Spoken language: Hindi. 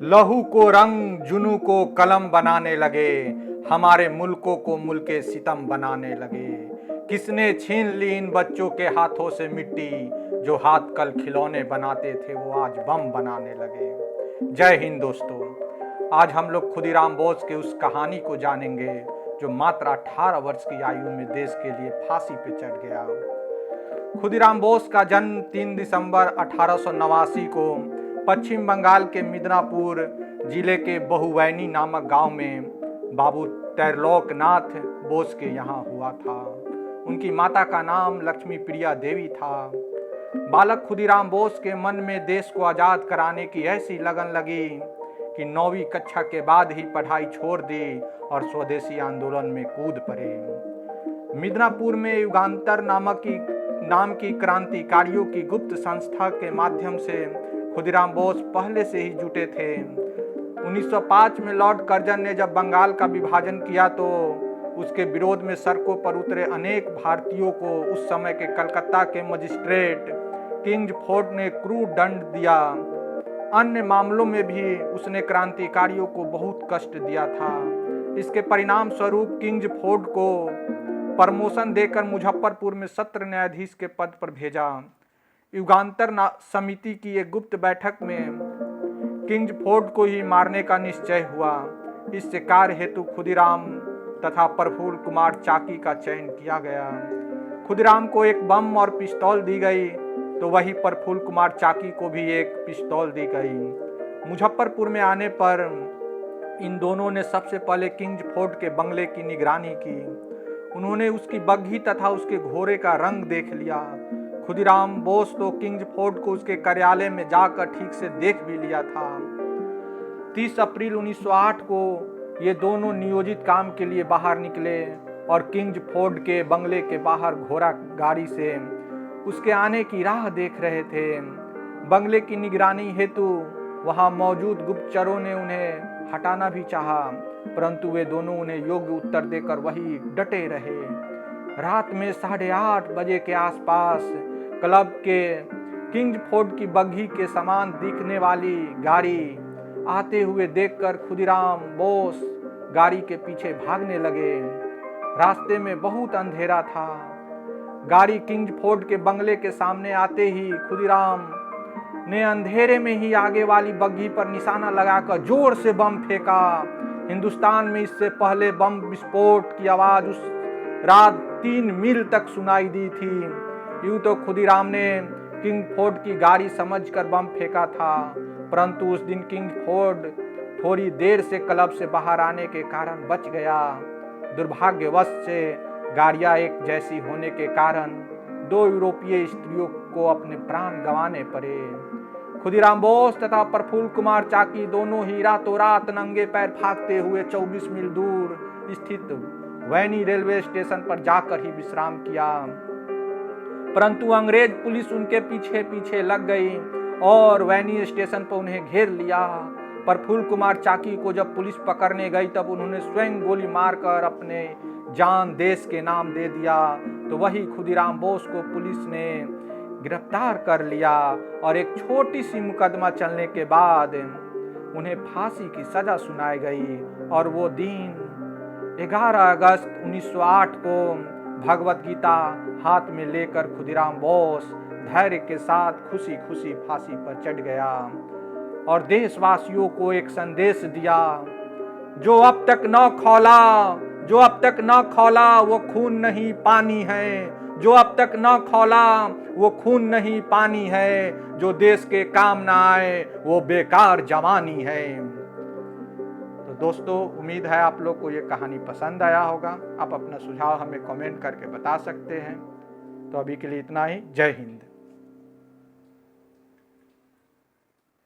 लहू को रंग जुनू को कलम बनाने लगे, हमारे मुल्कों को मुल्के सितम बनाने लगे। किसने छीन ली इन बच्चों के हाथों से मिट्टी, जो हाथ कल खिलौने बनाते थे वो आज बम बनाने लगे। जय हिंद दोस्तों, आज हम लोग खुदीराम बोस के उस कहानी को जानेंगे जो मात्र 18 वर्ष की आयु में देश के लिए फांसी पे चढ़ गया। खुदीराम बोस का जन्म 3 दिसंबर 1889 को पश्चिम बंगाल के मिदनापुर जिले के बहुवैनी नामक गांव में बाबू त्रैलोकनाथ बोस के यहाँ हुआ था। उनकी माता का नाम लक्ष्मी प्रिया देवी था। बालक खुदीराम बोस के मन में देश को आज़ाद कराने की ऐसी लगन लगी कि 9वीं कक्षा के बाद ही पढ़ाई छोड़ दी और स्वदेशी आंदोलन में कूद पड़े। मिदनापुर में युगांतर नाम की क्रांतिकारियों की गुप्त संस्था के माध्यम से खुदीराम बोस पहले से ही जुटे थे। 1905 में लॉर्ड कर्जन ने जब बंगाल का विभाजन किया तो उसके विरोध में सड़कों पर उतरे अनेक भारतीयों को उस समय के कलकत्ता के मजिस्ट्रेट किंग्सफोर्ड ने क्रूर दंड दिया। अन्य मामलों में भी उसने क्रांतिकारियों को बहुत कष्ट दिया था। इसके परिणाम स्वरूप किंग्सफोर्ड को प्रमोशन देकर मुजफ्फरपुर में सत्र न्यायाधीश के पद पर भेजा। युगांतर समिति की एक गुप्त बैठक में किंग्सफोर्ड को ही मारने का निश्चय हुआ। इससे कार्य हेतु खुदीराम तथा प्रफुल्ल कुमार चाकी का चयन किया गया। खुदीराम को एक बम और पिस्तौल दी गई तो वही प्रफुल्ल कुमार चाकी को भी एक पिस्तौल दी गई। मुजफ्फरपुर में आने पर इन दोनों ने सबसे पहले किंग्सफोर्ड के बंगले की निगरानी की। उन्होंने उसकी बग्घी तथा उसके घोड़े का रंग देख लिया। खुदीराम बोस तो किंग्सफोर्ड को उसके कार्यालय में जाकर ठीक से देख भी लिया था। 30 अप्रैल 1908 को ये दोनों नियोजित काम के लिए बाहर निकले और किंग्सफोर्ड के बंगले के बाहर घोड़ा गाड़ी से उसके आने की राह देख रहे थे। बंगले की निगरानी हेतु वहां मौजूद गुप्तचरों ने उन्हें हटाना भी चाहा, परंतु वे दोनों उन्हें योग्य उत्तर देकर वही डटे रहे। रात में 8:30 बजे के आसपास क्लब के किंग्सफोर्ड की बग्घी के समान दिखने वाली गाड़ी आते हुए देखकर खुदीराम बोस गाड़ी के पीछे भागने लगे। रास्ते में बहुत अंधेरा था। गाड़ी किंग्सफोर्ड के बंगले के सामने आते ही खुदीराम ने अंधेरे में ही आगे वाली बग्घी पर निशाना लगाकर जोर से बम फेंका। हिंदुस्तान में इससे पहले बम विस्फोट की आवाज उस रात 3 मील तक सुनाई दी थी। यूं तो खुदीराम ने किंग्सफोर्ड की गाड़ी समझकर बम फेंका था, परंतु उस दिन किंग्सफोर्ड थोड़ी देर से क्लब से बाहर आने के कारण बच गया। दुर्भाग्यवश से गाड़ियां एक जैसी होने के कारण 2 यूरोपीय स्त्रियों को अपने प्राण गंवाने पड़े। खुदीराम बोस तथा प्रफुल्ल कुमार चाकी दोनों ही रातों रात नंगे पैर भागते हुए 24 मील दूर स्थित वैनी रेलवे स्टेशन पर जाकर ही विश्राम किया, परंतु अंग्रेज पुलिस उनके पीछे पीछे लग गई और वैनी स्टेशन पर उन्हें घेर लिया। प्रफुल्ल कुमार चाकी को जब पुलिस पकड़ने गई तब उन्होंने स्वयं गोली मारकर अपने जान देश के नाम दे दिया। तो वही खुदीराम बोस को पुलिस ने गिरफ्तार कर लिया और एक छोटी सी मुकदमा चलने के बाद उन्हें फांसी की सजा सुनाई गई। और वो दिन 11 अगस्त 1908 को भगवत गीता हाथ में लेकर खुदीराम बोस धैर्य के साथ खुशी खुशी फांसी पर चढ़ गया और देशवासियों को एक संदेश दिया, जो अब तक न खौला वो खून नहीं पानी है, जो अब तक न खौला वो खून नहीं पानी है, जो देश के काम ना आए वो बेकार जवानी है। तो दोस्तों, उम्मीद है आप लोग को ये कहानी पसंद आया होगा। आप अपना सुझाव हमें कमेंट करके बता सकते हैं। तो अभी के लिए इतना ही। जय हिंद।